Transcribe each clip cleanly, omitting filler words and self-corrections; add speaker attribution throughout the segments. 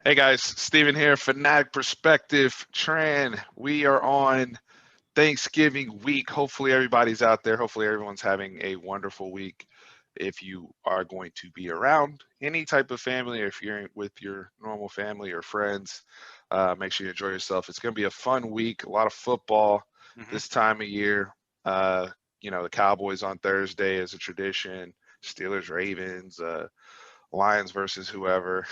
Speaker 1: Hey guys, Steven here, Fanatic Perspective. Tran, we are on Thanksgiving week. Hopefully everybody's out there. Hopefully everyone's having a wonderful week. If you are going to be around any type of family, or if you're with your normal family or friends, make sure you enjoy yourself. It's going to be a fun week, a lot of football
Speaker 2: hmm
Speaker 1: this time of year. Uh, the Cowboys on Thursday is a tradition. Steelers, Ravens, Lions versus whoever,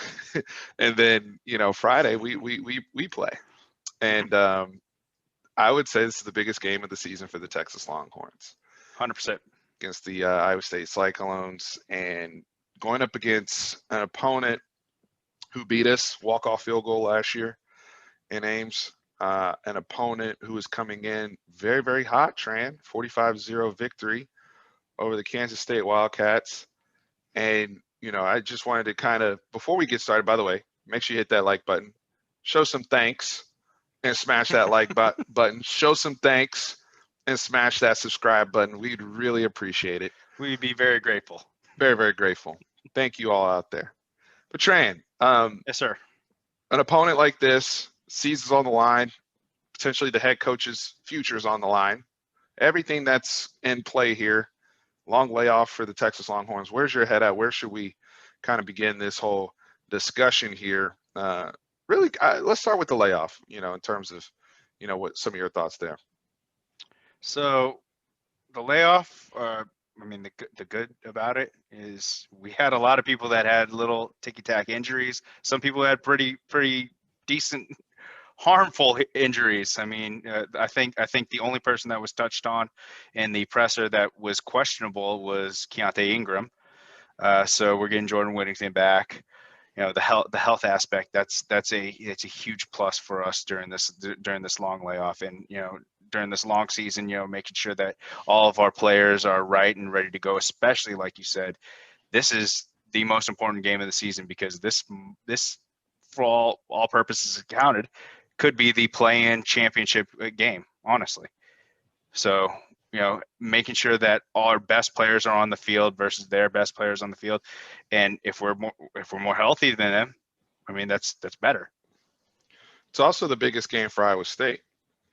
Speaker 1: and then Friday we play,
Speaker 2: hmm
Speaker 1: and I would say this is the biggest game of the season for the Texas Longhorns
Speaker 2: 100%.
Speaker 1: against the Iowa State Cyclones, and going up against an opponent who beat us walk-off field goal last year in Ames. An opponent who is coming in very, very hot, Tran, 45-0 victory over the Kansas State Wildcats. And, I just wanted to kind of, before we get started, by the way, make sure you hit that like button, show some thanks, and smash that like button, show some thanks, and smash that subscribe button. We'd really appreciate it.
Speaker 2: We'd be very grateful.
Speaker 1: Very, very grateful. Thank you all out there. But Tran,
Speaker 2: Yes, sir.
Speaker 1: an opponent like this, season's on the line, potentially the head coach's future is on the line. Everything that's in play here, long layoff for the Texas Longhorns. Where's your head at? Where should we kind of begin this whole discussion here? Really, let's start with the layoff. In terms of, what some of your thoughts there.
Speaker 2: So the layoff, the good about it is we had a lot of people that had little ticky-tack injuries. Some people had pretty decent harmful injuries. I think the only person that was touched on in the presser that was questionable was Keontae Ingram. So we're getting Jordan Whittington back. The health aspect, it's a huge plus for us during this long layoff, and during this long season, making sure that all of our players are right and ready to go, especially like you said, this is the most important game of the season, because this for all purposes accounted could be the play-in championship game, honestly. So, making sure that all our best players are on the field versus their best players on the field, and if we're more healthy than them, that's better.
Speaker 1: It's also the biggest game for Iowa State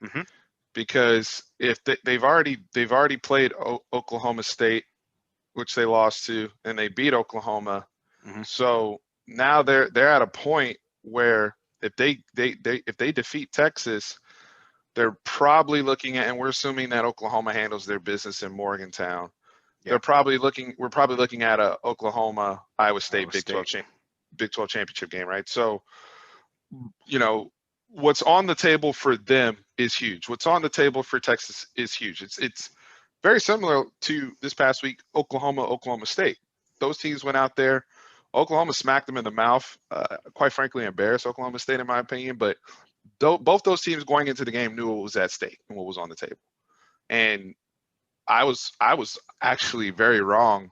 Speaker 2: hmm
Speaker 1: because if they've already played Oklahoma State, which they lost to, and they beat Oklahoma.
Speaker 2: hmm
Speaker 1: So now they're at a point where if they defeat Texas, they're probably looking at, and we're assuming that Oklahoma handles their business in Morgantown.
Speaker 2: Yeah,
Speaker 1: We're probably looking at a Oklahoma Iowa State
Speaker 2: Iowa State.
Speaker 1: Big 12 championship game, right? So, you know, what's on the table for them is huge. What's on the table for Texas is huge. It's very similar to this past week, Oklahoma State. Those teams went out there. Oklahoma smacked them in the mouth. Quite frankly, embarrassed Oklahoma State in my opinion. But both those teams going into the game knew what was at stake and what was on the table. And I was actually very wrong.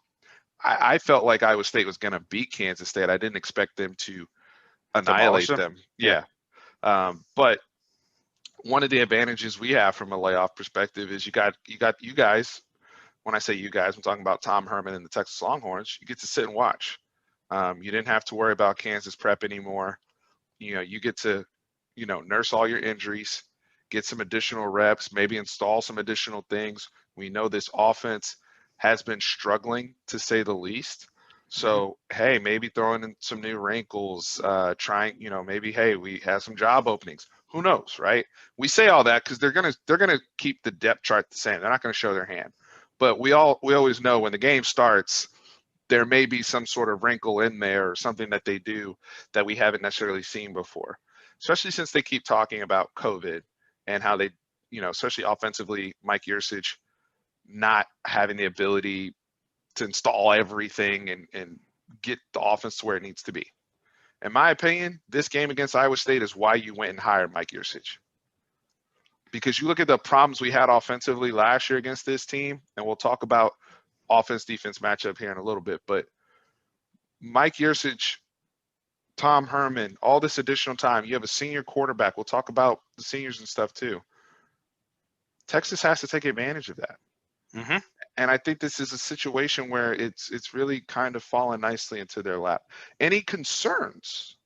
Speaker 1: I felt like Iowa State was going to beat Kansas State. I didn't expect them to
Speaker 2: Demolish
Speaker 1: annihilate
Speaker 2: them.
Speaker 1: them.
Speaker 2: Yeah.
Speaker 1: Yeah. But one of the advantages we have from a layoff perspective is you guys. When I say you guys, I'm talking about Tom Herman and the Texas Longhorns. You get to sit and watch. You didn't have to worry about Kansas prep anymore. You get to, nurse all your injuries, get some additional reps, maybe install some additional things. We know this offense has been struggling to say the least.
Speaker 2: hmm
Speaker 1: So, hey, maybe throwing in some new wrinkles, trying, maybe, hey, we have some job openings. Who knows, right? We say all that because they're gonna keep the depth chart the same. They're not gonna show their hand. But we always know when the game starts, there may be some sort of wrinkle in there or something that they do that we haven't necessarily seen before, especially since they keep talking about COVID and how they, especially offensively, Mike Yursich not having the ability to install everything and get the offense to where it needs to be. In my opinion, this game against Iowa State is why you went and hired Mike Yursich. Because you look at the problems we had offensively last year against this team, and we'll talk about offense defense matchup here in a little bit, but Mike Yursich, Tom Herman, all this additional time. You have a senior quarterback. We'll talk about the seniors and stuff too. Texas has to take advantage of that.
Speaker 2: hmm
Speaker 1: And I think this is a situation where it's really kind of fallen nicely into their lap. Any concerns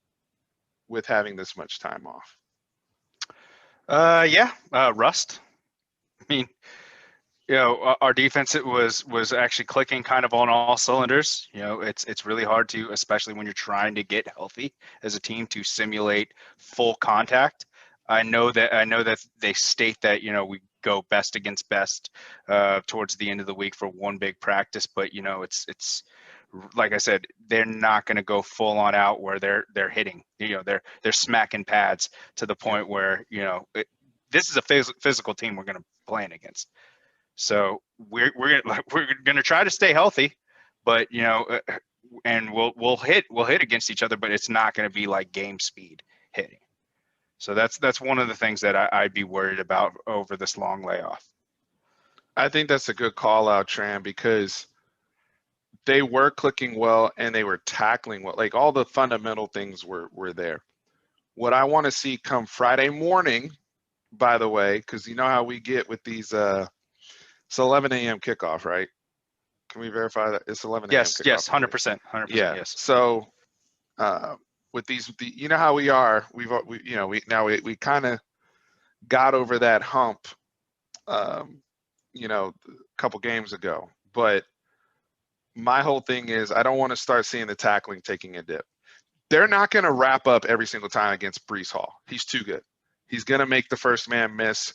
Speaker 1: with having this much time off?
Speaker 2: Yeah, rust. I mean, our defense was actually clicking kind of on all cylinders. It's really hard to, especially when you're trying to get healthy as a team, to simulate full contact. I know that they state that we go best against best towards the end of the week for one big practice, but it's like I said, they're not going to go full on out where they're hitting. They're smacking pads to the point where this is a physical team we're going to play against. So we're gonna try to stay healthy, but and we'll hit against each other, but it's not going to be like game speed hitting. So that's one of the things that I'd be worried about over this long layoff.
Speaker 1: I think that's a good call out, Tran, because they were clicking well and they were tackling well. Like all the fundamental things were there. What I want to see come Friday morning, by the way, because you know how we get with these it's 11 a.m. kickoff, right? Can we verify that it's 11 a.m.
Speaker 2: Yes,
Speaker 1: kickoff?
Speaker 2: yes, 100%, 100%.
Speaker 1: Yeah.
Speaker 2: Yes.
Speaker 1: So with you know how we are. We kind of got over that hump, a couple games ago. But my whole thing is I don't want to start seeing the tackling taking a dip. They're not going to wrap up every single time against Breece Hall. He's too good. He's going to make the first man miss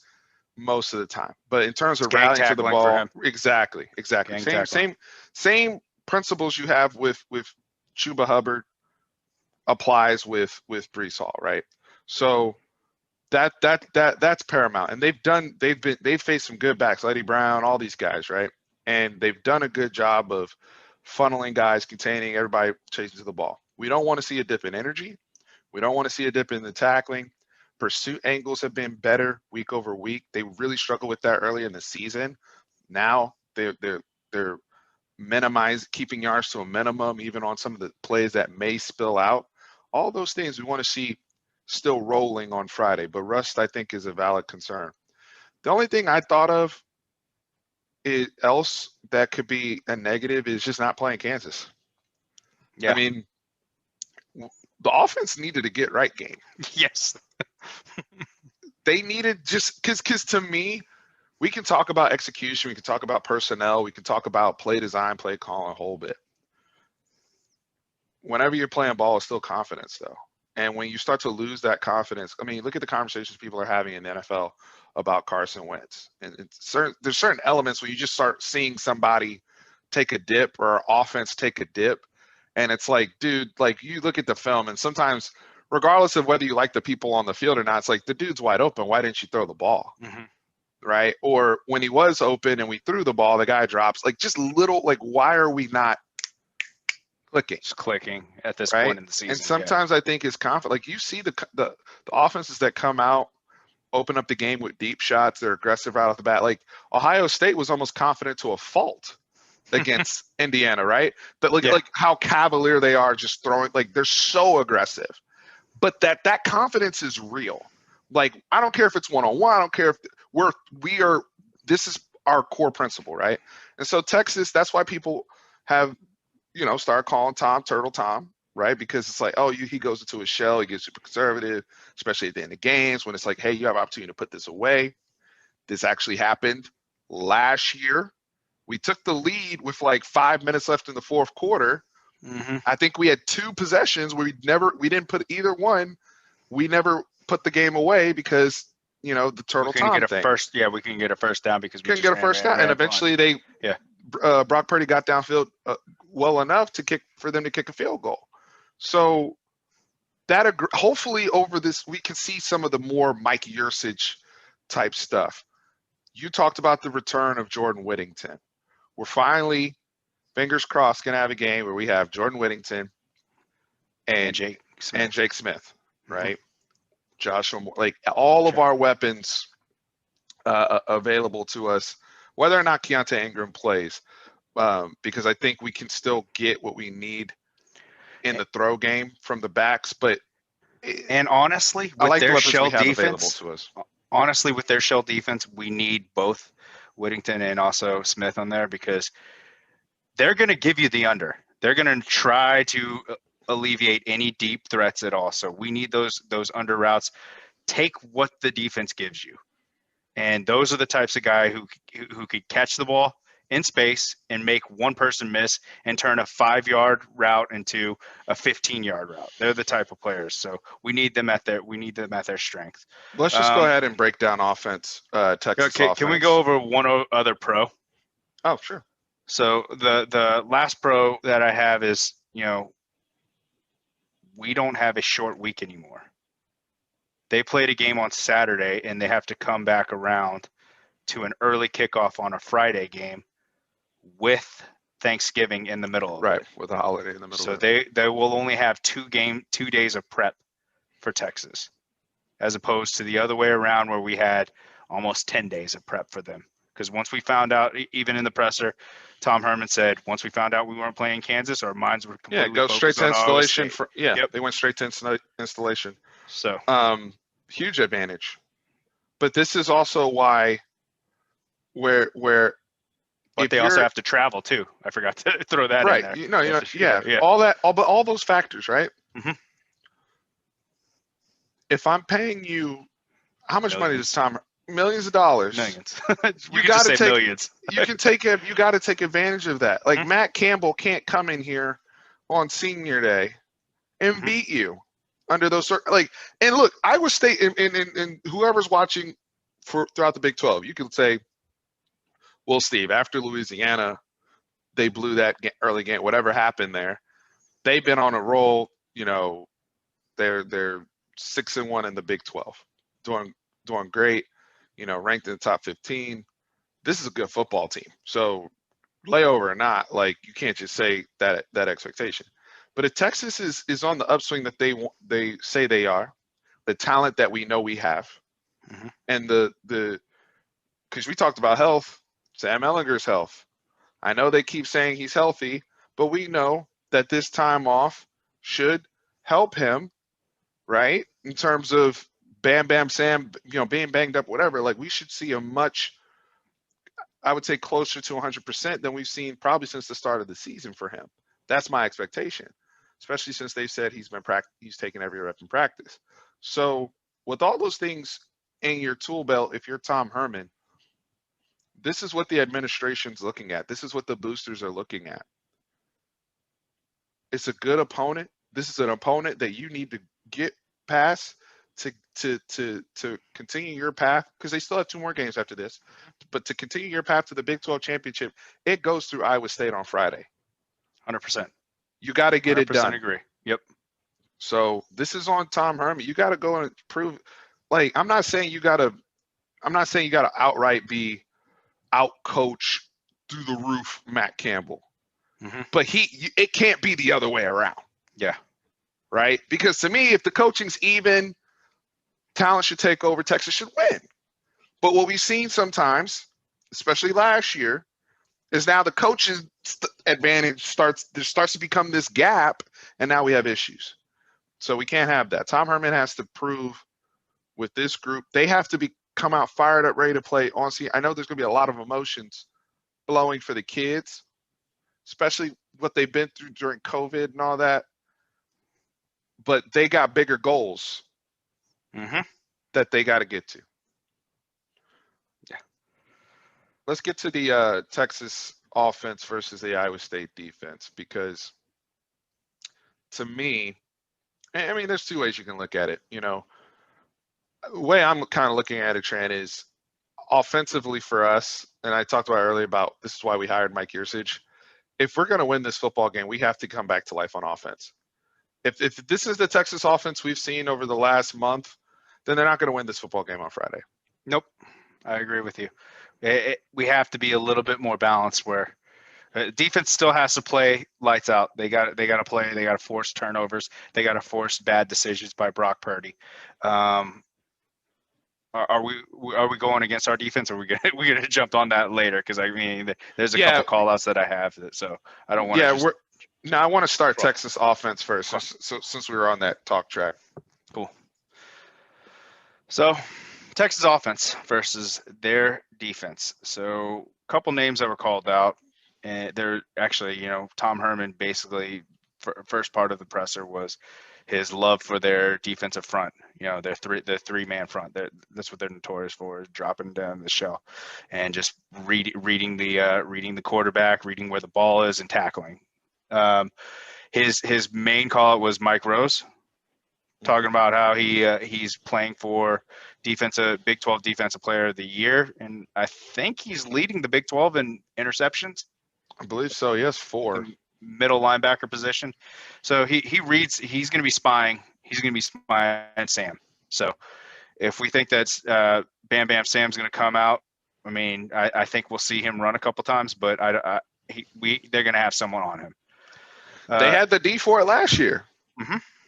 Speaker 1: most of the time. But in terms of rallying to the ball, exactly. Same principles you have with Chuba Hubbard applies with Breece Hall, right? So that's paramount. And they've faced some good backs, Eddie Brown, all these guys, right? And they've done a good job of funneling guys, containing everybody chasing to the ball. We don't want to see a dip in energy. We don't want to see a dip in the tackling. Pursuit angles have been better week over week. They really struggled with that early in the season. Now they're keeping yards to a minimum, even on some of the plays that may spill out. All those things we want to see still rolling on Friday. But rust, I think, is a valid concern. The only thing I thought of else that could be a negative is just not playing Kansas.
Speaker 2: Yeah.
Speaker 1: I mean, the offense needed a get right game.
Speaker 2: Yes.
Speaker 1: They needed just because to me, we can talk about execution, we can talk about personnel, we can talk about play design, play calling a whole bit. Whenever you're playing ball, it's still confidence, though. And when you start to lose that confidence, I mean, look at the conversations people are having in the NFL about Carson Wentz. And there's certain elements where you just start seeing somebody take a dip or offense take a dip. And it's like, dude, like you look at the film and sometimes, regardless of whether you like the people on the field or not, it's like the dude's wide open. Why didn't you throw the ball?
Speaker 2: Mm-hmm.
Speaker 1: Right? Or when he was open and we threw the ball, the guy drops. Like just little, like, why are we not clicking?
Speaker 2: Just clicking at this point in the season.
Speaker 1: And sometimes I think it's confident. Like you see the offenses that come out, open up the game with deep shots. They're aggressive right off the bat. Like Ohio State was almost confident to a fault against Indiana, right? But like how cavalier they are just throwing, like they're so aggressive. But that confidence is real. Like I don't care if it's one-on-one. I don't care if this is our core principle, right? And so Texas, that's why people have, started calling Tom Turtle Tom, right? Because it's like, he goes into his shell, he gets super conservative, especially at the end of games when it's like, hey, you have an opportunity to put this away. This actually happened last year. We took the lead with like 5 minutes left in the fourth quarter.
Speaker 2: Mm-hmm.
Speaker 1: I think we had 2 possessions where we didn't put either one. We never put the game away because, the Turtle Tom thing.
Speaker 2: We can get a first down because we
Speaker 1: couldn't get a first down. And eventually Brock Purdy got downfield well enough for them to kick a field goal. So that hopefully over this, we can see some of the more Mike Yursich type stuff. You talked about the return of Jordan Whittington. We're finally, fingers crossed, going to have a game where we have Jordan Whittington and Jake Smith, right? Mm-hmm. Joshua Moore, like all of our weapons available to us, whether or not Keontae Ingram plays, because I think we can still get what we need in the throw game from the backs.
Speaker 2: And honestly, with their shell defense, with their shell defense, we need both Whittington and also Smith on there because they're going to give you the under. They're going to try to alleviate any deep threats at all. So we need those under routes. Take what the defense gives you. And those are the types of guy who could catch the ball in space and make one person miss and turn a 5-yard route into a 15-yard route. They're the type of players. So we need them at their strength.
Speaker 1: Let's just go ahead and break down offense. Texas offense.
Speaker 2: Can we go over one other pro?
Speaker 1: Oh, sure.
Speaker 2: So the last pro that I have is, we don't have a short week anymore. They played a game on Saturday and they have to come back around to an early kickoff on a Friday game with Thanksgiving in the middle of it.
Speaker 1: With a holiday in the middle.
Speaker 2: So they will only have 2 days of prep for Texas, as opposed to the other way around where we had almost 10 days of prep for them. Because once we found out, even in the presser, Tom Herman said, once we found out we weren't playing Kansas, our minds were completely
Speaker 1: go straight to installation.
Speaker 2: Yep.
Speaker 1: They went straight to installation.
Speaker 2: So
Speaker 1: huge advantage. But this is also why
Speaker 2: but they also have to travel too. I forgot to throw that in there.
Speaker 1: All those factors, right?
Speaker 2: Mm-hmm.
Speaker 1: If I'm paying you, how much money does Tom? Millions of dollars.
Speaker 2: Millions.
Speaker 1: You got to take
Speaker 2: millions.
Speaker 1: You got to take advantage of that. Like Matt Campbell can't come in here on senior day and beat you under those and look, Iowa State and whoever's watching throughout the Big 12, you can say, well, Steve, after Louisiana, they blew that early game. Whatever happened there, they've been on a roll. They're 6-1 in the Big 12, doing great. Ranked in the top 15. This is a good football team. So, layover or not, you can't just say that expectation. But if Texas is on the upswing that they say they are, the talent that we know we have, and because we talked about health, Sam Ehlinger's health. I know they keep saying he's healthy, but we know that this time off should help him, right? In terms of Bam Bam Sam, being banged up, whatever. We should see a much, I would say, closer to 100% than we've seen probably since the start of the season for him. That's my expectation, especially since they've said he's taken every rep in practice. So with all those things in your tool belt, if you're Tom Herman, this is what the administration's looking at. This is what the boosters are looking at. It's a good opponent. This is an opponent that you need to get past to continue your path, because they still have 2 more games after this. But to continue your path to the Big 12 championship, it goes through Iowa State on Friday.
Speaker 2: 100%.
Speaker 1: You got to get it done.
Speaker 2: 100% agree. Yep.
Speaker 1: So this is on Tom Herman. You got to go and prove. I'm not saying you got to outright be out coach through the roof Matt Campbell, but it can't be the other way around.
Speaker 2: Yeah.
Speaker 1: Right. Because to me, if the coaching's even, talent should take over. Texas should win. But what we've seen sometimes, especially last year, is now the coach's advantage starts to become this gap, and now we have issues. So we can't have that. Tom Herman has to prove with this group, they have to come out fired up, ready to play on scene. I know there's going to be a lot of emotions blowing for the kids, especially what they've been through during COVID and all that. But they got bigger goals that they got to get to.
Speaker 2: Yeah.
Speaker 1: Let's get to the Texas offense versus the Iowa State defense, because to me, I mean, there's 2 ways you can look at it. The way I'm kind of looking at it, Tran, is offensively for us, and I talked about earlier about this is why we hired Mike Yurcich. If we're going to win this football game, we have to come back to life on offense. If this is the Texas offense we've seen over the last month, then they're not going to win this football game on Friday.
Speaker 2: Nope. I agree with you. We have to be a little bit more balanced where defense still has to play lights out. They got to play. They got to force turnovers. They got to force bad decisions by Brock Purdy. Are we going against our defense, or are we gonna jump on that later? Because I mean, there's a couple call outs that I have, so I don't want to.
Speaker 1: I want to start Texas offense first, since we were on that talk track.
Speaker 2: Cool. So, Texas offense versus their defense. So, a couple names that were called out, and they're actually, Tom Herman basically first part of the presser was his love for their defensive front. You know, their three-man front. That's what they're notorious for, is dropping down the shell and just reading the quarterback, reading where the ball is, and tackling. His main call was Mike Rose, talking about how he's playing for Big 12 Defensive Player of the Year, and I think he's leading the Big 12 in interceptions.
Speaker 1: I believe so. Yes, 4.
Speaker 2: The middle linebacker position. So he reads. He's going to be spying. He's going to be spying Sam. So if we think that's Bam Bam Sam's going to come out, I mean, I think we'll see him run a couple times, but they're going to have someone on him.
Speaker 1: They had the D for it last year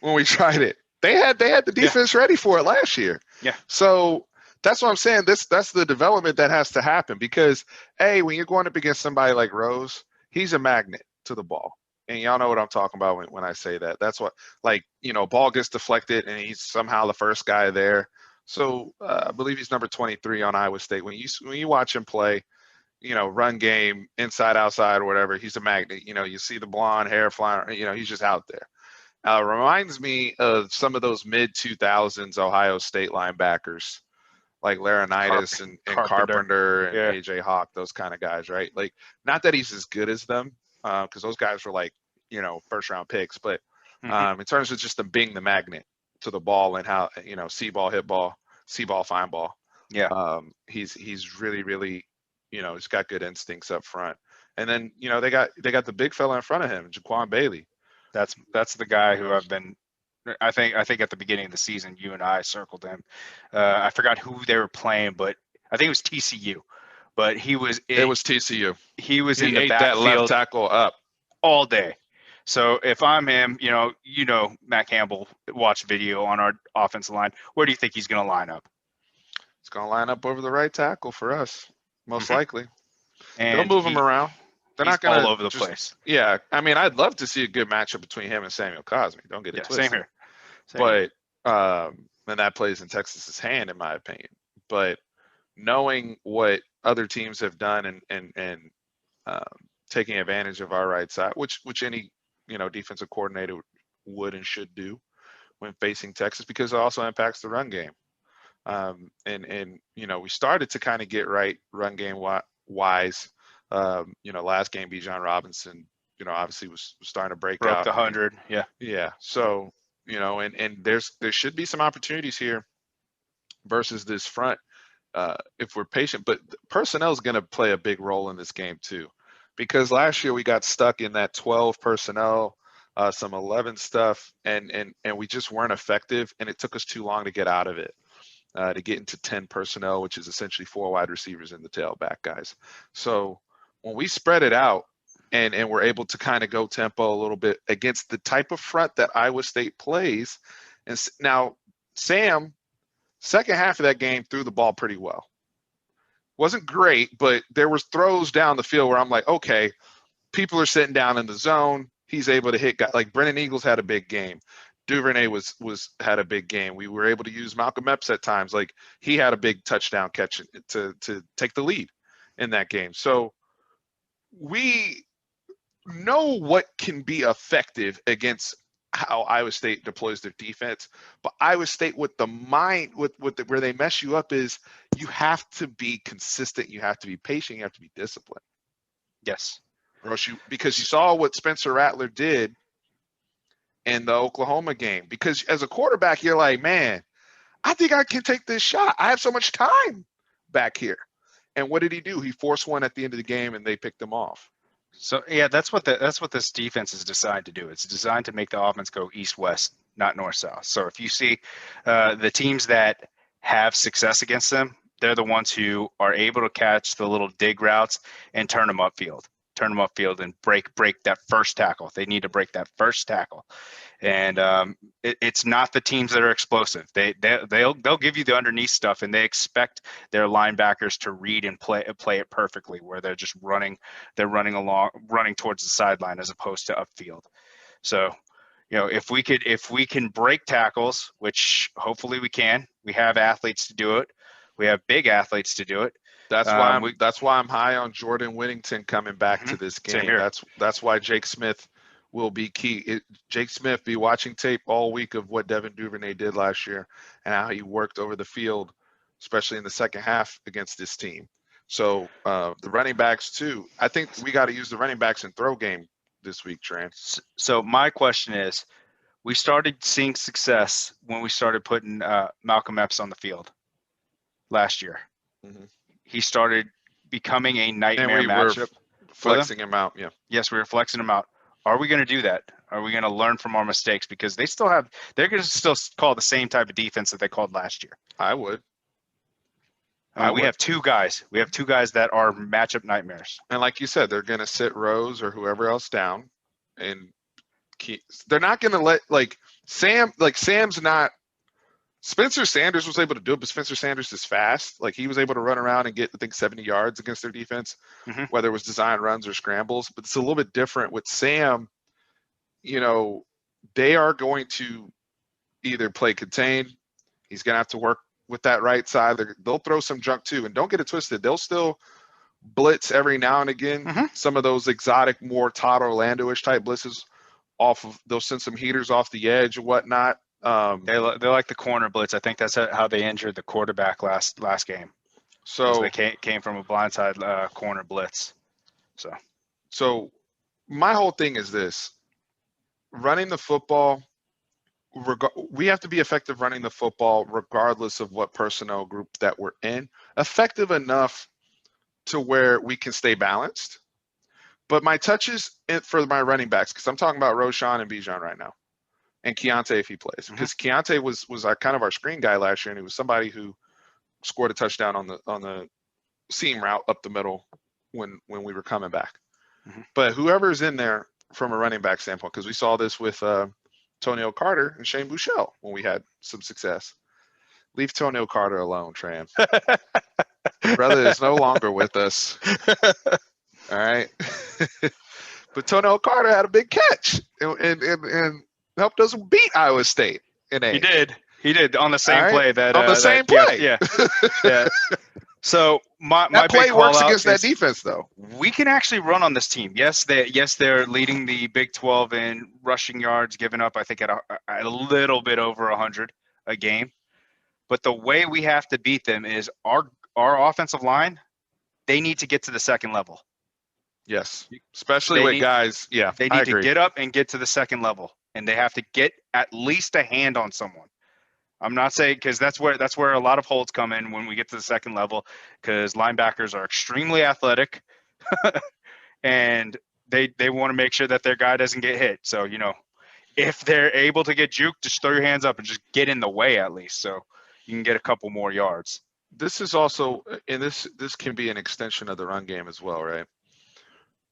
Speaker 1: when we tried it. They had the defense ready for it last year.
Speaker 2: Yeah.
Speaker 1: So that's what I'm saying. That's the development that has to happen, because when you're going up against somebody like Rose, he's a magnet to the ball. And y'all know what I'm talking about when I say that. That's what, ball gets deflected and he's somehow the first guy there. So I believe he's number 23 on Iowa State. When you watch him play, run game, inside, outside, or whatever, he's a magnet. You see the blonde hair flying, he's just out there. Reminds me of some of those mid-2000s Ohio State linebackers, like Laurinaitis and Carpenter and AJ Hawk, those kind of guys, right? Like, not that he's as good as them, because those guys were first-round picks, but in terms of just them being the magnet to the ball and how, see ball, hit ball, see ball, find ball.
Speaker 2: Yeah.
Speaker 1: He's really, really, he's got good instincts up front. And then, they got the big fella in front of him, Jaquan Bailey.
Speaker 2: That's the guy who I think at the beginning of the season, you and I circled him. I forgot who they were playing, but I think it was TCU. But it was
Speaker 1: TCU.
Speaker 2: He was in the
Speaker 1: ate that
Speaker 2: backfield
Speaker 1: left tackle up
Speaker 2: all day. So if I'm him, Matt Campbell watched video on our offensive line. Where do you think he's going to line up?
Speaker 1: It's going to line up over the right tackle for us, most likely.
Speaker 2: And
Speaker 1: they'll move him around. They're not going
Speaker 2: all over the place.
Speaker 1: Yeah, I mean, I'd love to see a good matchup between him and Samuel Cosme. Don't get it twisted.
Speaker 2: Same here.
Speaker 1: But and that plays in Texas's hand, in my opinion. But knowing what other teams have done and taking advantage of our right side, which any defensive coordinator would and should do when facing Texas, because it also impacts the run game. And we started to kind of get right run game wise. Last game, Bijan Robinson, obviously was starting to break out.
Speaker 2: Broke the 100. Yeah.
Speaker 1: Yeah. So, and there should be some opportunities here versus this front if we're patient. But personnel is going to play a big role in this game too, because last year we got stuck in that 12 personnel, some 11 stuff, and we just weren't effective, and it took us too long to get out of it. To get into 10 personnel, which is essentially 4 wide receivers and the tailback guys. So when we spread it out and we're able to kind of go tempo a little bit against the type of front that Iowa State plays. And now Sam, second half of that game, threw the ball pretty well. Wasn't great, but there was throws down the field where I'm like, okay, people are sitting down in the zone. He's able to hit guys. Like Brennan Eagles had a big game. Duvernay had a big game. We were able to use Malcolm Epps at times. Like, he had a big touchdown catch to take the lead in that game. So we know what can be effective against how Iowa State deploys their defense. But Iowa State, with the mind, where they mess you up, is you have to be consistent. You have to be patient. You have to be disciplined.
Speaker 2: Yes.
Speaker 1: Or else because you saw what Spencer Rattler did in the Oklahoma game. Because as a quarterback, you're like, man, I think I can take this shot. I have so much time back here. And what did he do? He forced one at the end of the game, and they picked him off.
Speaker 2: So yeah, that's what this defense is designed to do. It's designed to make the offense go east-west, not north-south. So if you see the teams that have success against them, they're the ones who are able to catch the little dig routes and turn them upfield and break that first tackle. They need to break that first tackle. And it's not the teams that are explosive. They'll give you the underneath stuff, and they expect their linebackers to read and play it perfectly, where they're just running towards the sideline as opposed to upfield. So, if we can break tackles, which hopefully we can, we have athletes to do it. We have big athletes to do it.
Speaker 1: That's why I'm high on Jordan Whittington coming back to this game. That's why Jake Smith will be key. Jake Smith be watching tape all week of what Devin Duvernay did last year and how he worked over the field, especially in the second half against this team. So the running backs too. I think we got to use the running backs in throw game this week, Tran.
Speaker 2: So my question is, we started seeing success when we started putting Malcolm Epps on the field last year.
Speaker 1: Mhm.
Speaker 2: He started becoming a
Speaker 1: And
Speaker 2: nightmare
Speaker 1: we were
Speaker 2: matchup.
Speaker 1: flexing him out. Yeah,
Speaker 2: Yes, we were flexing him out. Are we going to do that? Are we going to learn from our mistakes? Because they're going to still call the same type of defense that they called last year.
Speaker 1: I would.
Speaker 2: I mean, we have two guys. We have two guys that are matchup nightmares.
Speaker 1: And like you said, they're going to sit Rose or whoever else down, and they're not going to let Sam's not. Spencer Sanders was able to do it, but Spencer Sanders is fast. Like he was able to run around and get, I think, 70 yards against their defense, whether it was design runs or scrambles. But it's a little bit different with Sam. You know, they are going to either play contain. He's going to have to work with that right side. They'll throw some junk too. And don't get it twisted. They'll still blitz every now and again. Some of those exotic, more Todd Orlando-ish type blitzes off of, they'll send some heaters off the edge and whatnot.
Speaker 2: They like the corner blitz. I think that's how they injured the quarterback last game. So they came from a blindside corner blitz. So
Speaker 1: my whole thing is this: running the football. We have to be effective running the football regardless of what personnel group that we're in. Effective enough to where we can stay balanced. But my touches for my running backs, because I'm talking about Roshan and Bijan right now. And Keontae if he plays, because Keontae was our kind of our screen guy last year, and he was somebody who scored a touchdown on the seam route up the middle when we were coming back. But whoever's in there from a running back standpoint, because we saw this with Tonio Carter and Shane Buechele when we had some success. Leave Tonio Carter alone, Tran. Brother is no longer with us. All right, but Tonio Carter had a big catch and helped us beat Iowa State.
Speaker 2: He did on the same play that
Speaker 1: on the same play.
Speaker 2: Yeah. So my
Speaker 1: play works against that defense, though.
Speaker 2: We can actually run on this team. Yes, they're leading the Big 12 in rushing yards, giving up I think at a little bit over 100 a game. But the way we have to beat them is our offensive line. They need to get to the second level.
Speaker 1: Yes, especially with guys. Yeah,
Speaker 2: they need to get up and get to the second level, and they have to get at least a hand on someone. I'm not saying, because that's where a lot of holes come in when we get to the second level, because linebackers are extremely athletic, and they want to make sure that their guy doesn't get hit. So if they're able to get juked, just throw your hands up and just get in the way at least, so you can get a couple more yards.
Speaker 1: This is also, and this can be an extension of the run game as well, right?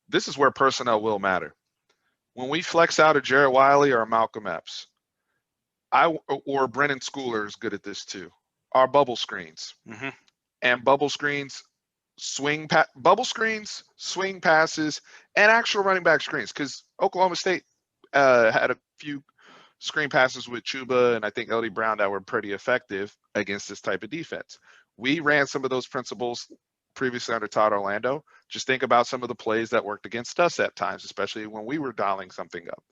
Speaker 1: This is where personnel will matter. When we flex out a Jarrett Wiley or a Malcolm Epps, or Brennan Schooler is good at this too, our bubble screens. And bubble screens, swing passes, and actual running back screens. Because Oklahoma State had a few screen passes with Chuba and I think LD Brown that were pretty effective against this type of defense. We ran some of those principles previously under Todd Orlando. Just think about some of the plays that worked against us at times, especially when we were dialing something up.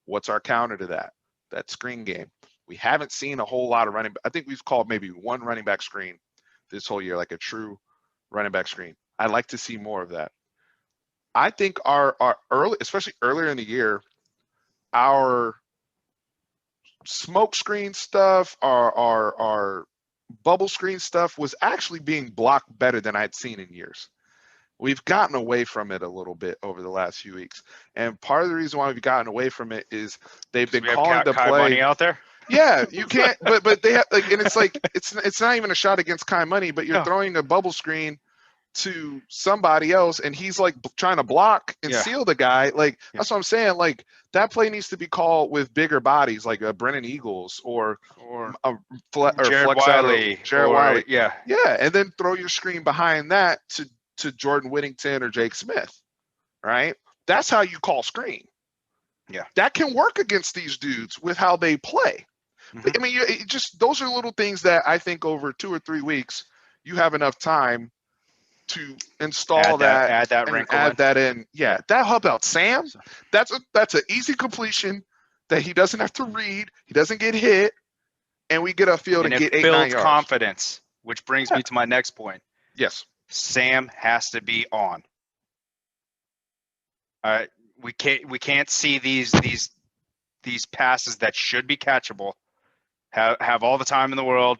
Speaker 1: What's our counter to that? That screen game. We haven't seen a whole lot of running. I think we've called maybe one running back screen this whole year, like a true running back screen. I'd like to see more of that. I think our early, especially earlier in the year, our smoke screen stuff, our bubble screen stuff was actually being blocked better than I'd seen in years. We've gotten away from it a little bit over the last few weeks. And part of the reason why we've gotten away from it is they've been calling the play.
Speaker 2: Money out there?
Speaker 1: Yeah, you can't, but they have, and it's like, it's not even a shot against Kai Money, but you're throwing a bubble screen to somebody else and he's like trying to block and seal the guy. Like, that's what I'm saying. Like, that play needs to be called with bigger bodies, like a Brennan Eagles or
Speaker 2: Jared Wiley.
Speaker 1: Wiley. Yeah. And then throw your screen behind that to Jordan Whittington or Jake Smith, right? That's how you call screen.
Speaker 2: Yeah.
Speaker 1: That can work against these dudes with how they play. I mean, those are little things that I think over 2 or 3 weeks, you have enough time to install that
Speaker 2: add that
Speaker 1: and
Speaker 2: wrinkle
Speaker 1: add
Speaker 2: in.
Speaker 1: that in. Yeah, that help out Sam.
Speaker 2: So-
Speaker 1: That's an easy completion that he doesn't have to read. He doesn't get hit, and we get a field
Speaker 2: And
Speaker 1: and
Speaker 2: it
Speaker 1: get 8-9
Speaker 2: builds
Speaker 1: yards.
Speaker 2: confidence, which brings
Speaker 1: Yeah.
Speaker 2: me to my next point.
Speaker 1: Yes.
Speaker 2: Sam has to be on. We can't see these passes that should be catchable, have all the time in the world,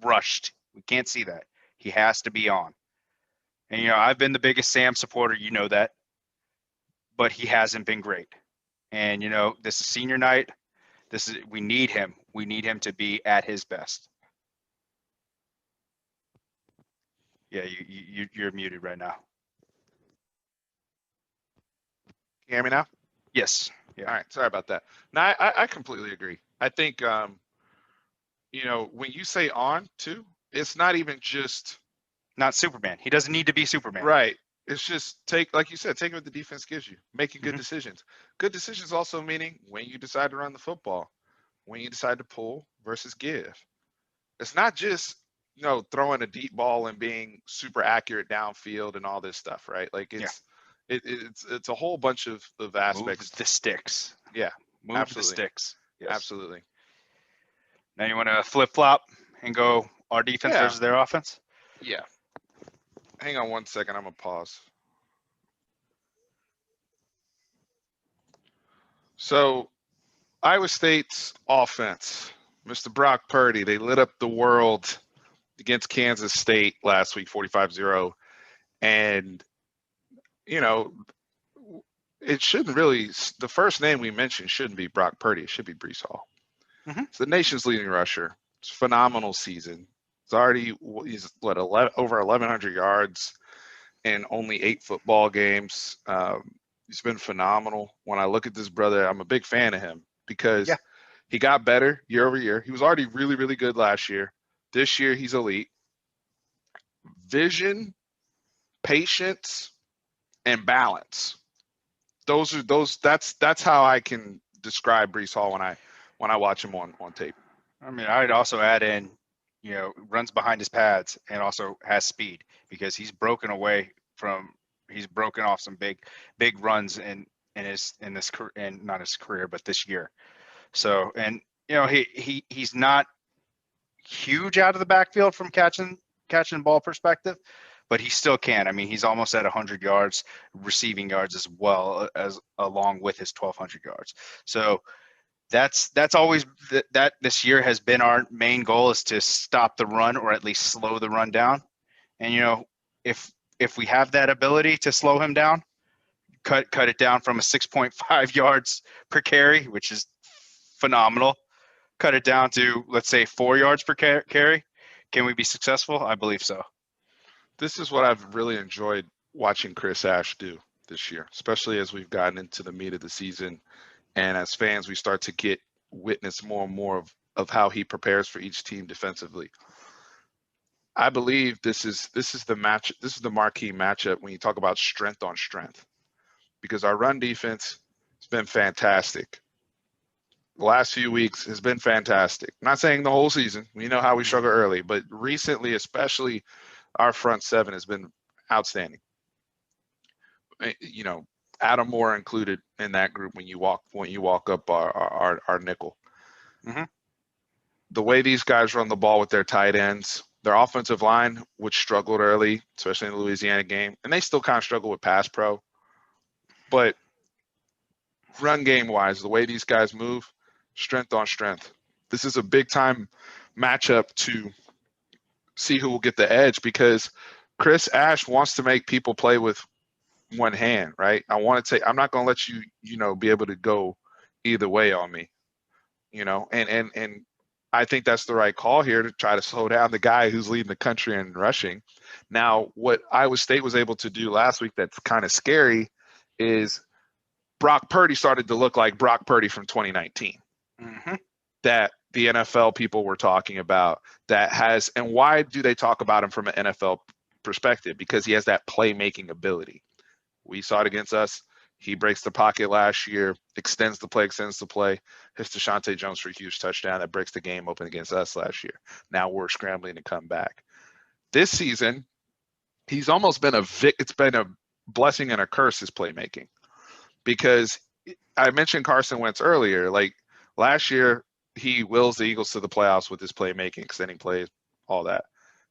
Speaker 2: rushed. We can't see that. He has to be on. And I've been the biggest Sam supporter, that, but he hasn't been great. And this is senior night. We need him. We need him to be at his best. Yeah, you're muted right now.
Speaker 1: You hear me now?
Speaker 2: Yes. Yeah.
Speaker 1: All right. Sorry about that. No, I completely agree. I think, when you say on too, it's not even just
Speaker 2: Not Superman. He doesn't need to be Superman.
Speaker 1: right. It's just like you said, taking what the defense gives you, making good
Speaker 2: Mhm.
Speaker 1: decisions. Good decisions also meaning when you decide to run the football, when you decide to pull versus give. It's not just throwing a deep ball and being super accurate downfield and all this stuff, right? Like it's a whole bunch of aspects.
Speaker 2: Move the sticks.
Speaker 1: Yeah,
Speaker 2: Move
Speaker 1: absolutely.
Speaker 2: the sticks. Yes.
Speaker 1: Absolutely.
Speaker 2: Now you want to flip flop and go our defense
Speaker 1: Yeah.
Speaker 2: versus their offense?
Speaker 1: Yeah. Hang on one second. I'm gonna pause. So, Iowa State's offense, Mr. Brock Purdy, they lit up the world against Kansas State last week, 45-0. And, it shouldn't really, the first name we mentioned shouldn't be Brock Purdy. It should be Breece Hall.
Speaker 2: Mhm.
Speaker 1: It's the nation's leading rusher. It's a phenomenal season. He's over 1,100 yards in only 8 football games. He's been phenomenal. When I look at this brother, I'm a big fan of him because he got better year over year. He was already really, really good last year. This year, he's elite. Vision, patience, and balance. That's how I can describe Breece Hall when I watch him on tape.
Speaker 2: I mean, I'd also add in, runs behind his pads and also has speed because he's broken off some big runs in this career, and not his career, but this year. So, and he's not huge out of the backfield from catching ball perspective, but he still can. I mean, he's almost at 100 yards receiving yards as well as along with his 1,200 yards. So that's always that this year has been our main goal, is to stop the run or at least slow the run down. And if we have that ability to slow him down, cut it down from a 6.5 yards per carry, which is phenomenal, cut it down to, let's say, 4 yards per carry, can we be successful? I believe so.
Speaker 1: This is what I've really enjoyed watching Chris Ash do this year, especially as we've gotten into the meat of the season. And as fans, we start to witness more and more of how he prepares for each team defensively. I believe this is the match. This is the marquee matchup when you talk about strength on strength, because our run defense has been fantastic. The last few weeks has been fantastic. I'm not saying the whole season. We know how we struggle early, but recently, especially, our front seven has been outstanding. Adam Moore included in that group when you walk up our nickel.
Speaker 2: Mm-hmm.
Speaker 1: The way these guys run the ball with their tight ends, their offensive line, which struggled early, especially in the Louisiana game, and they still kind of struggle with pass pro. But run game wise, the way these guys move, strength on strength. This is a big time matchup to see who will get the edge, because Chris Ash wants to make people play with one hand, right? I'm not going to let you, be able to go either way on me, and I think that's the right call here, to try to slow down the guy who's leading the country in rushing. Now, what Iowa State was able to do last week that's kind of scary is Brock Purdy started to look like Brock Purdy from 2019.
Speaker 2: Mm-hmm.
Speaker 1: That the NFL people were talking about, and why do they talk about him from an NFL perspective? Because he has that playmaking ability. We saw it against us. He breaks the pocket last year, extends the play, hits Deshaunte Jones for a huge touchdown that breaks the game open against us last year. Now we're scrambling to come back. This season, he's almost been it's been a blessing and a curse, his playmaking, because I mentioned Carson Wentz earlier. Like last year, he wills the Eagles to the playoffs with his playmaking, extending plays, all that.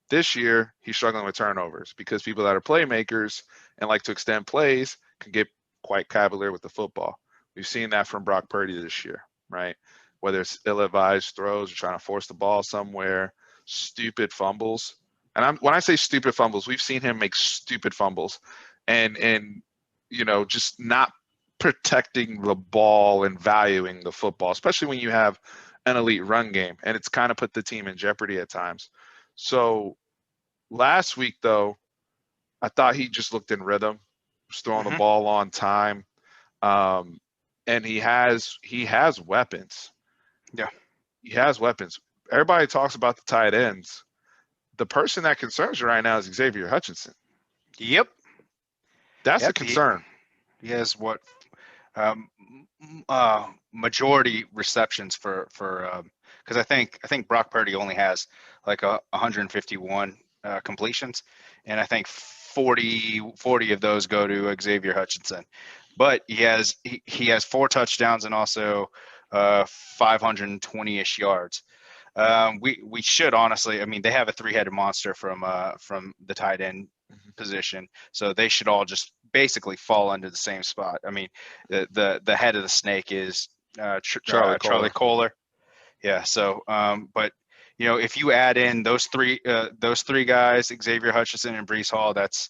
Speaker 1: This year, he's struggling with turnovers because people that are playmakers and like to extend plays can get quite cavalier with the football. We've seen that from Brock Purdy this year, right? Whether it's ill-advised throws or trying to force the ball somewhere, stupid fumbles. And when I say stupid fumbles, we've seen him make stupid fumbles, and just not protecting the ball and valuing the football, especially when you have an elite run game, and it's kind of put the team in jeopardy at times. So last week, though, I thought he just looked in rhythm, was throwing the
Speaker 2: Hmm.
Speaker 1: ball on time, um, and he has weapons.
Speaker 2: Yeah.
Speaker 1: He has weapons. Everybody talks about the tight ends. The person that concerns you right now is Xavier Hutchinson.
Speaker 2: Yep.
Speaker 1: That's a
Speaker 2: Yep.
Speaker 1: concern.
Speaker 2: He has what um, majority receptions for because I think Brock Purdy only has like 151 completions, and I think 40 of those go to Xavier Hutchinson. But he has 4 touchdowns and also 520-ish yards. We should honestly, I mean, they have a three-headed monster from the tight end
Speaker 1: Mhm.
Speaker 2: position, so they should all just basically fall under the same spot. I mean, the head of the snake is
Speaker 1: Charlie
Speaker 2: Charlie
Speaker 1: Kohler.
Speaker 2: Kohler. Yeah. So, but if you add in those three guys, Xavier Hutchinson and Brees Hall, that's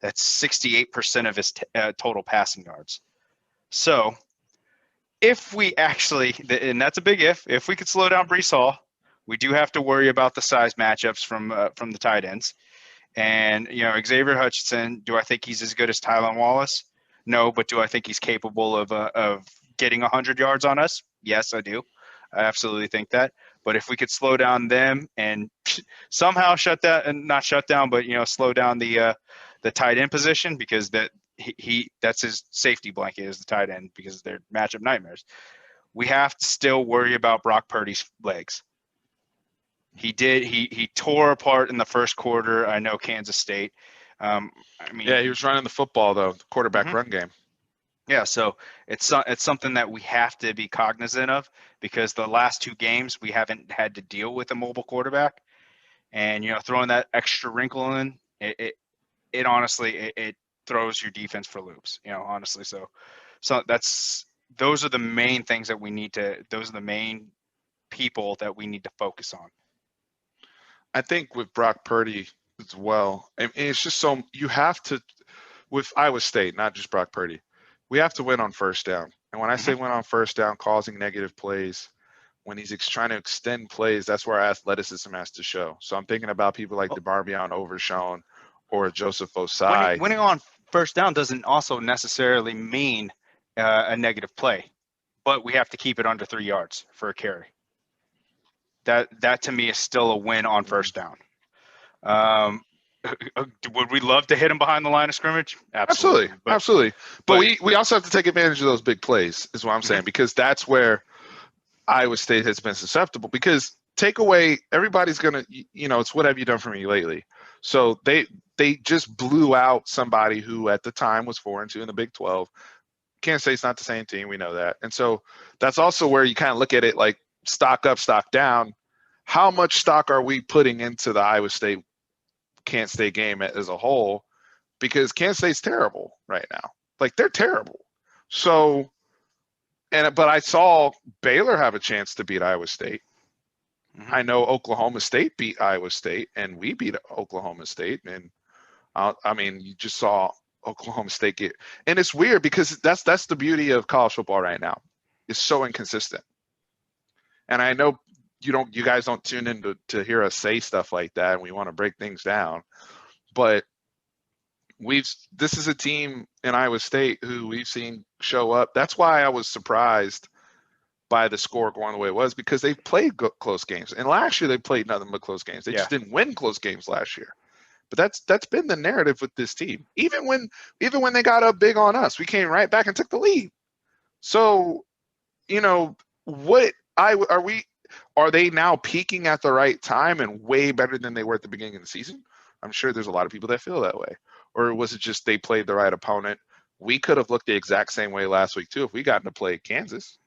Speaker 2: 68% of his total passing yards. So if we actually, and that's a big if we could slow down Brees Hall, we do have to worry about the size matchups from the tight ends. And Xavier Hutchinson, do I think he's as good as Tylan Wallace? No, but do I think he's capable of getting 100 yards on us? Yes, I do. I absolutely think that. But if we could slow down them and somehow shut that, and not shut down, but slow down the tight end position, because that's his safety blanket is the tight end, because they're matchup nightmares. We have to still worry about Brock Purdy's legs. He tore apart in the first quarter. I know Kansas State. I mean,
Speaker 1: Yeah, he was running the football though, the quarterback
Speaker 2: mhm.
Speaker 1: run game.
Speaker 2: Yeah, so it's something that we have to be cognizant of, because the last 2 games we haven't had to deal with a mobile quarterback, and throwing that extra wrinkle in it honestly it throws your defense for loops. Honestly, so those are the main things that we need to. Those are the main people that we need to focus on.
Speaker 1: I think with Brock Purdy as well, and it's just so you have to with Iowa State, not just Brock Purdy. We have to win on first down. And when I say
Speaker 2: Hmm.
Speaker 1: win on first down, causing negative plays, when he's trying to extend plays, that's where our athleticism has to show. So I'm thinking about people like
Speaker 2: Well,
Speaker 1: DeBarbion Overshown or Joseph
Speaker 2: winning
Speaker 1: Osai.
Speaker 2: winning on first down doesn't also necessarily mean a negative play, but we have to keep it under 3 yards for a carry. That to me is still a win on first down. Um, would we love to hit him behind the line of scrimmage?
Speaker 1: Absolutely,
Speaker 2: Absolutely, but
Speaker 1: absolutely. But
Speaker 2: but
Speaker 1: we also have to take advantage of those big plays, is what I'm
Speaker 2: mhm.
Speaker 1: saying, because that's where Iowa State has been susceptible. Because take away, everybody's gonna, it's what have you done for me lately? So they just blew out somebody who at the time was 4-2 in the Big 12. Kansas State's not the same team, we know that, and so that's also where you kind of look at it like stock up, stock down. How much stock are we putting into the Iowa State Kansas State game as a whole? Because Kansas State's terrible right now. Like they're terrible. So, but I saw Baylor have a chance to beat Iowa State.
Speaker 2: Mhm.
Speaker 1: I know Oklahoma State beat Iowa State, and we beat Oklahoma State. And I mean, you just saw Oklahoma State get, and it's weird because that's the beauty of college football right now. It's so inconsistent. And I know you guys don't tune in to hear us say stuff like that, and we want to break things down. But this is a team in Iowa State who we've seen show up. That's why I was surprised by the score going the way it was, because they played close games. And last year they played nothing but close games. They
Speaker 2: Yeah.
Speaker 1: just didn't win close games last year. But that's been the narrative with this team. Even when they got up big on us, we came right back and took the lead. So, what are they now peaking at the right time and way better than they were at the beginning of the season? I'm sure there's a lot of people that feel that way. Or was it just they played the right opponent? We could have looked the exact same way last week too if we gotten to play Kansas,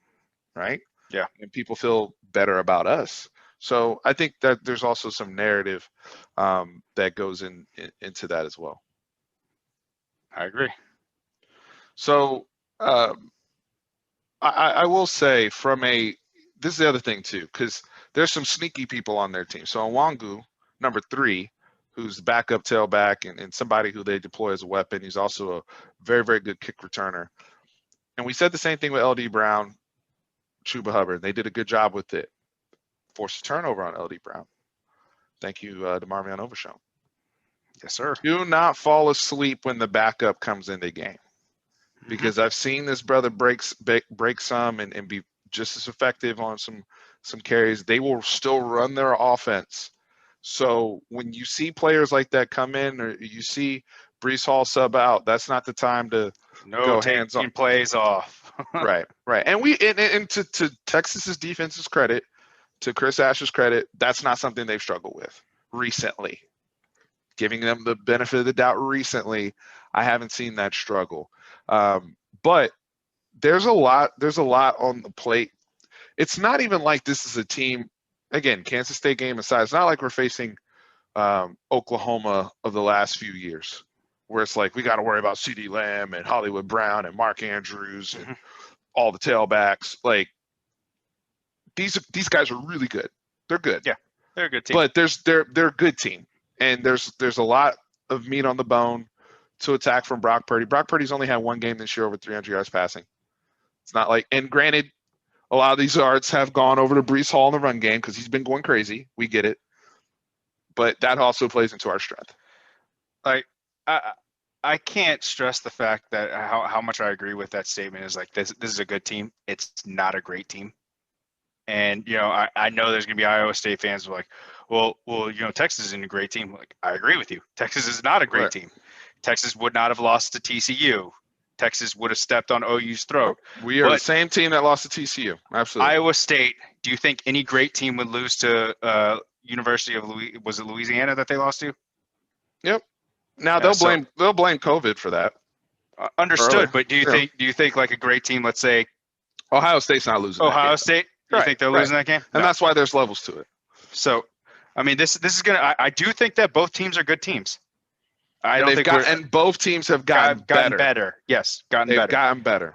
Speaker 1: right?
Speaker 2: Yeah,
Speaker 1: And people feel better about us. So I think that there's also some narrative that goes into that as well.
Speaker 2: I agree.
Speaker 1: So um, I will say this is the other thing too, because there's some sneaky people on their team. So Nwangu, number 3, who's the backup tailback and somebody who they deploy as a weapon. He's also a very, very good kick returner. And we said the same thing with LD Brown, Chuba Hubbard. They did a good job with it. Forced a turnover on LD Brown. Thank you, DeMarvion Overshown.
Speaker 2: Yes, sir.
Speaker 1: Do not fall asleep when the backup comes in the game, because I've seen this brother break some and be just as effective on some carries. They will still run their offense. So when you see players like that come in, or you see Brees Hall sub out, that's not the time to go hands on.
Speaker 2: Plays off.
Speaker 1: Right. And to Texas's defense's credit, to Chris Ash's credit, that's not something they've struggled with recently. Giving them the benefit of the doubt recently, I haven't seen that struggle. But there's a lot on the plate. It's not even like this is a team, again, Kansas State game aside, it's not like we're facing Oklahoma of the last few years, where it's like we got to worry about CeeDee Lamb and Hollywood Brown and Mark Andrews and all the tailbacks. Like these guys are really good. They're good.
Speaker 2: Yeah, they're a good team.
Speaker 1: But they're a good team, and there's a lot of meat on the bone to attack from Brock Purdy. Brock Purdy's only had one game this year over 300 yards passing. It's not like, and granted, a lot of these yards have gone over to Brees Hall in the run game because he's been going crazy. We get it. But that also plays into our strength.
Speaker 2: Like, I can't stress the fact that how much I agree with that statement is like, this is a good team. It's not a great team. And, I know there's going to be Iowa State fans who are like, well, Texas isn't a great team. Like, I agree with you. Texas is not a great team. Texas would not have lost to TCU. Texas would have stepped on OU's throat.
Speaker 1: We are the same team that lost to TCU. Absolutely.
Speaker 2: Iowa State, do you think any great team would lose to University of Louisiana that they lost to?
Speaker 1: Yep. Now they'll blame COVID for that.
Speaker 2: Understood,
Speaker 1: early.
Speaker 2: But do you think like a great team, let's say
Speaker 1: Ohio State's not losing.
Speaker 2: Ohio State, you think they're losing that game?
Speaker 1: And that's why there's levels to it.
Speaker 2: So, I mean, this is gonna. I do think that both teams are good teams.
Speaker 1: And both teams have gotten
Speaker 2: better. Yes, gotten
Speaker 1: better.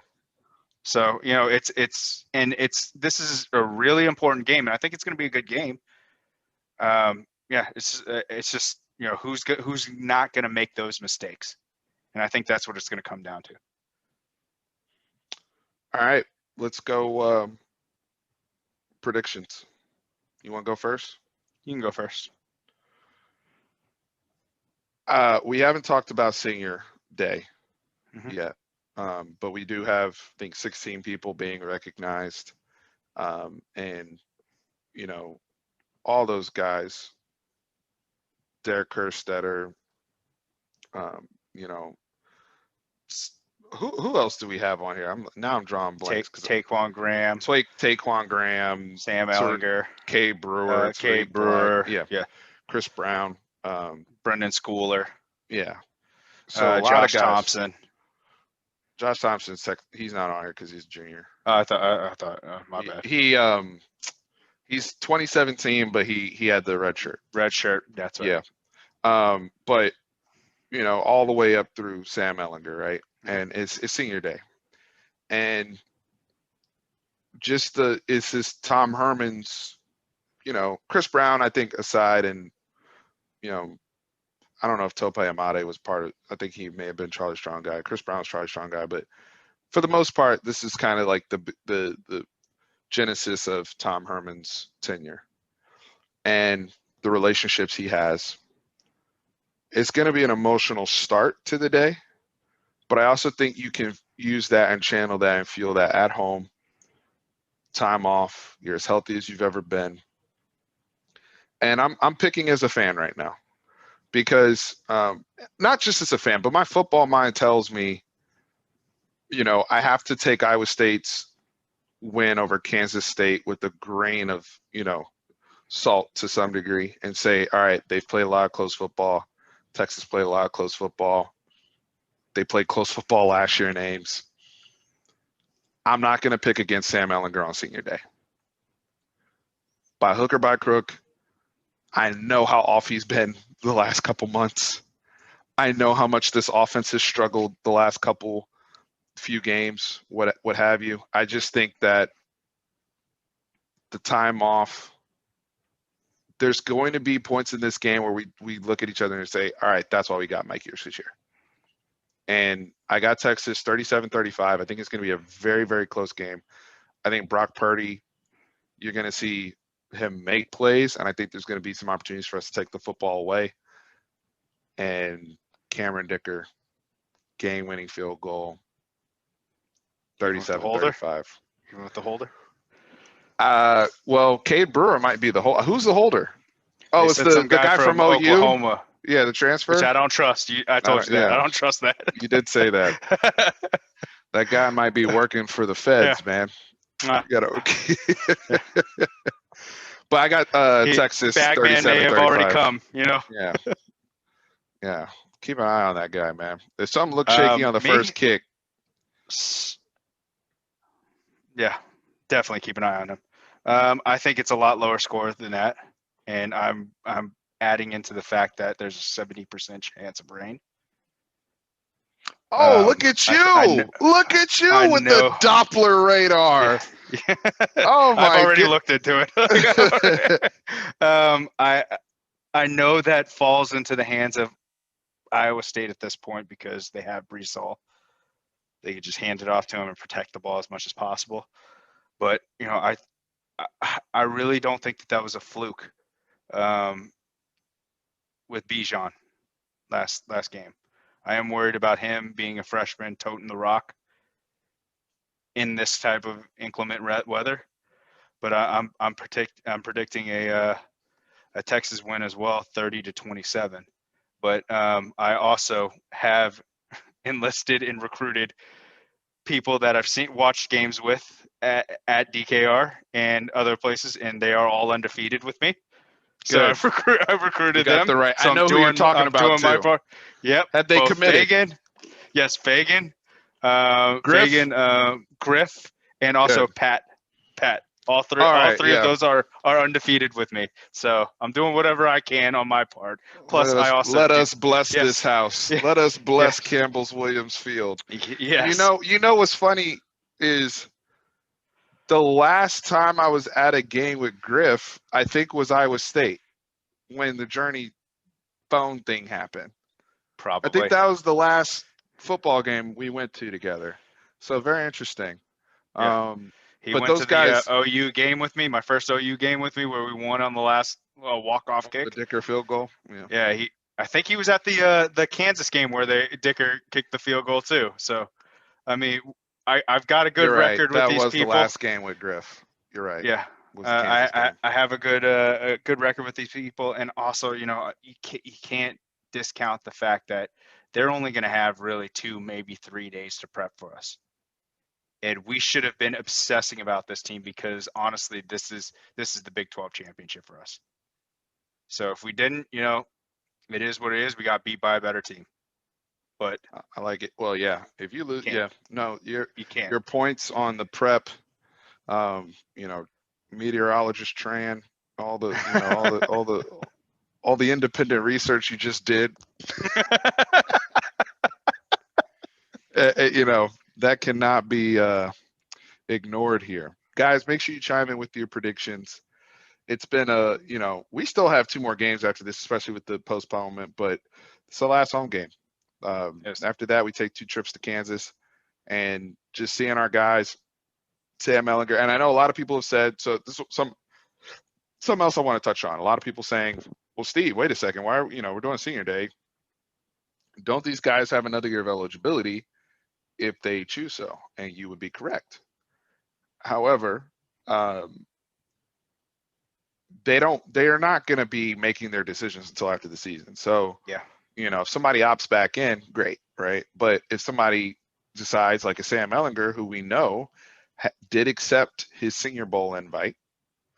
Speaker 2: So this is a really important game, and I think it's going to be a good game. It's just who's not going to make those mistakes, and I think that's what it's going to come down to.
Speaker 1: All right, let's go. Predictions. You want to go first?
Speaker 2: You can go first.
Speaker 1: We haven't talked about Senior Day yet, but we do have, I think, 16 people being recognized, and all those guys, Derek Kerstetter, who else do we have on here? I'm drawing blanks.
Speaker 2: Taquan Graham,
Speaker 1: Sam
Speaker 2: Ellinger,
Speaker 1: K Brewer,
Speaker 2: yeah,
Speaker 1: Chris Brown.
Speaker 2: Brendan Schooler.
Speaker 1: Yeah. So
Speaker 2: Josh Thompson.
Speaker 1: Josh Thompson's he's not on here because he's a junior.
Speaker 2: I thought my bad.
Speaker 1: He's 2017, but he had the red shirt.
Speaker 2: Red shirt. That's right.
Speaker 1: Yeah. But all the way up through Sam Ellinger, right? And it's Senior Day, and it's this Tom Herman's, Chris Brown, I think, aside, and I don't know if Tope Amade was part of. I think he may have been Charlie Strong guy. Chris Brown was Charlie Strong guy, but for the most part, this is kind of like the genesis of Tom Herman's tenure and the relationships he has. It's going to be an emotional start to the day, but I also think you can use that and channel that and feel that at home, time off. You're as healthy as you've ever been. And I'm picking as a fan right now because not just as a fan, but my football mind tells me, I have to take Iowa State's win over Kansas State with a grain of, salt to some degree and say, all right, they've played a lot of close football. Texas played a lot of close football. They played close football last year in Ames. I'm not going to pick against Sam Ehlinger on senior day. By hook or by crook, I know how off he's been the last couple months. I know how much this offense has struggled the last few games, what have you. I just think that the time off, there's going to be points in this game where we look at each other and say, all right, that's why we got Mike Hughes this year. And I got Texas 37-35. I think it's going to be a very, very close game. I think Brock Purdy, you're going to see him make plays, and I think there's going to be some opportunities for us to take the football away. And Cameron Dicker, game-winning field goal, 37-35.
Speaker 2: You want the holder?
Speaker 1: Well, Cade Brewer might be the holder. Who's the holder? Oh, it's the guy from OU?
Speaker 2: Oklahoma.
Speaker 1: Yeah, the transfer.
Speaker 2: Which I don't trust. I told you that. Yeah. I don't trust that.
Speaker 1: You did say that. That guy might be working for the feds, man. You gotta, but I got Texas 37-35.
Speaker 2: may have already come, you know.
Speaker 1: Yeah. Yeah. Keep an eye on that guy, man. If something looks shaky on the first kick.
Speaker 2: Yeah, definitely keep an eye on him. I think it's a lot lower score than that, and I'm adding into the fact that there's a 70% chance of rain.
Speaker 1: Oh, look at you! Look at you with the Doppler radar.
Speaker 2: Yeah.
Speaker 1: Oh my!
Speaker 2: I've already looked into it. I know that falls into the hands of Iowa State at this point because they have Brees Hall. They could just hand it off to him and protect the ball as much as possible. But you know, I really don't think that was a fluke with Bijan last game. I am worried about him being a freshman toting the rock in this type of inclement weather. But I'm predicting a Texas win as well, 30-27. But I also have enlisted and recruited people that I've watched games with at DKR and other places, and they are all undefeated with me. So I've recruited them.
Speaker 1: So I know who you're talking about
Speaker 2: doing
Speaker 1: too.
Speaker 2: My part. Yep.
Speaker 1: Have they committed?
Speaker 2: Fagan, Griff, and also
Speaker 1: Good.
Speaker 2: Pat. All three of those are undefeated with me. So I'm doing whatever I can on my part. Plus,
Speaker 1: let us bless this house. Yeah. Let us bless Campbell's Williams Field.
Speaker 2: Yes.
Speaker 1: You know what's funny is the last time I was at a game with Griff, I think was Iowa State when the Journey phone thing happened.
Speaker 2: Probably.
Speaker 1: I think that was the last football game we went to together. So very interesting.
Speaker 2: Yeah. He went to the OU game with me, my first OU game with me, where we won on the last walk-off kick.
Speaker 1: The Dicker field goal.
Speaker 2: Yeah. I think he was at the Kansas game where Dicker kicked the field goal too. So, I mean, I've got a good record with these people. That was the
Speaker 1: last game with Griff. You're right.
Speaker 2: Yeah. I have a good record with these people, and also, you know, you can't discount the fact that they're only going to have really 2, maybe 3 days to prep for us. And we should have been obsessing about this team because honestly, this is the Big 12 championship for us. So if we didn't, you know, it is what it is. We got beat by a better team. But
Speaker 1: I like it. Well, yeah. If you lose, you can't. Your points on the prep, you know, meteorologist Tran, all the independent research you just did. You know, that cannot be ignored here. Guys, make sure you chime in with your predictions. It's been you know, we still have 2 more games after this, especially with the postponement, but it's the last home game.
Speaker 2: Yes.
Speaker 1: After that, we take 2 trips to Kansas, and just seeing our guys, Sam Ehlinger, and I know a lot of people have said, so this something else I want to touch on. A lot of people saying, well, Steve, wait a second, why are, you know, we're doing senior day. Don't these guys have another year of eligibility if they choose so? And you would be correct. However, they are not going to be making their decisions until after the season. So,
Speaker 2: yeah,
Speaker 1: you know, if somebody opts back in, great, right? But if somebody decides, like a Sam Ehlinger, who we know did accept his Senior Bowl invite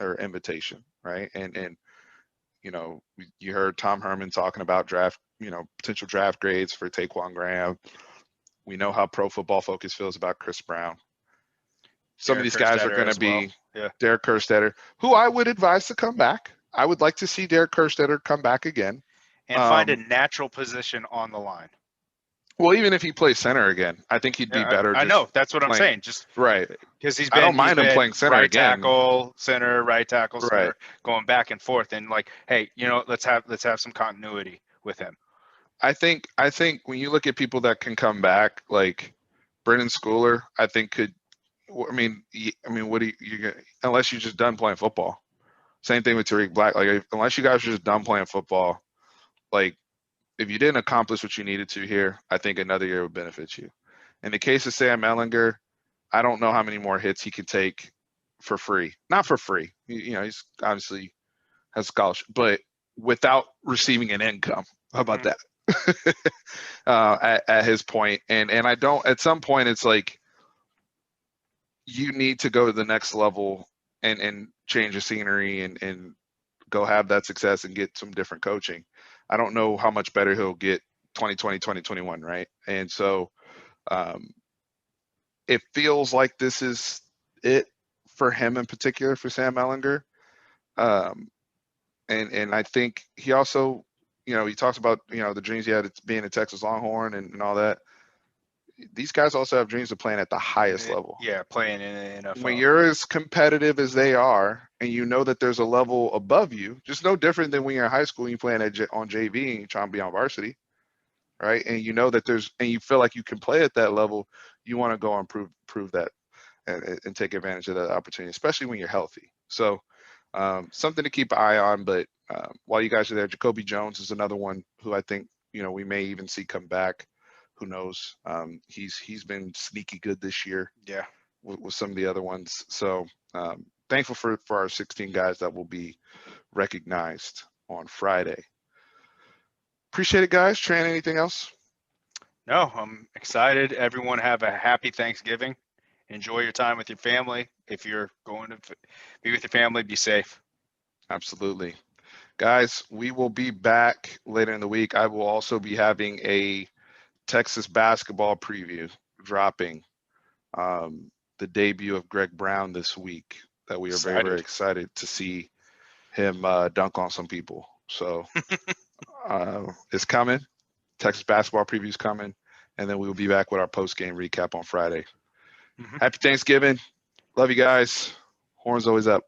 Speaker 1: or invitation, right? And You heard Tom Herman talking about draft, potential draft grades for Taquan Graham. We know how Pro Football Focus feels about Chris Brown. Some of
Speaker 2: Derek
Speaker 1: these guys are
Speaker 2: Kerstetter
Speaker 1: going to
Speaker 2: as well.
Speaker 1: be
Speaker 2: Yeah.
Speaker 1: Derek Kerstetter, who I would advise to come back. I would like to see Derek Kerstetter come back again.
Speaker 2: And find a natural position on the line.
Speaker 1: Well, even if he plays center again, I think he'd be better.
Speaker 2: I know. That's what I'm saying. Just
Speaker 1: right.
Speaker 2: Because
Speaker 1: I don't mind him playing center
Speaker 2: right
Speaker 1: again.
Speaker 2: tackle, center, right tackle, center,
Speaker 1: Right.
Speaker 2: going back and forth. And like, hey, let's have some continuity with him.
Speaker 1: I think when you look at people that can come back, like Brennan Schooler, I think could. I mean, what do you unless you're just done playing football? Same thing with Tariq Black. Like, unless you guys are just done playing football, like if you didn't accomplish what you needed to here, I think another year would benefit you. In the case of Sam Ehlinger, I don't know how many more hits he could take for free. Not for free. He's obviously has scholarship, but without receiving an income. How about that? At his point. And I don't, at some point, it's like you need to go to the next level and change the scenery and go have that success and get some different coaching. I don't know how much better he'll get 2020, 2021, right? And so it feels like this is it for him in particular, for Sam Ehlinger. And I think he also, he talks about, the dreams he had being a Texas Longhorn and all that. These guys also have dreams of playing at the highest level.
Speaker 2: Yeah, playing in the NFL.
Speaker 1: When you're as competitive as they are, and you know that there's a level above you, just no different than when you're in high school and you're playing on JV and you're trying to be on varsity, right? And you know that and you feel like you can play at that level, you want to go and prove that and take advantage of that opportunity, especially when you're healthy. So something to keep an eye on. But while you guys are there, Jacoby Jones is another one who I think, we may even see come back. Who knows? He's been sneaky good this year.
Speaker 2: Yeah.
Speaker 1: With some of the other ones. So thankful for our 16 guys that will be recognized on Friday. Appreciate it, guys. Tran, anything else?
Speaker 2: No, I'm excited. Everyone have a happy Thanksgiving. Enjoy your time with your family. If you're going to be with your family, be safe.
Speaker 1: Absolutely. Guys, we will be back later in the week. I will also be having a Texas basketball preview dropping the debut of Greg Brown this week that we are very, very excited to see him dunk on some people. So it's coming. Texas basketball preview is coming. And then we will be back with our post-game recap on Friday. Happy Thanksgiving. Love you guys. Horns always up.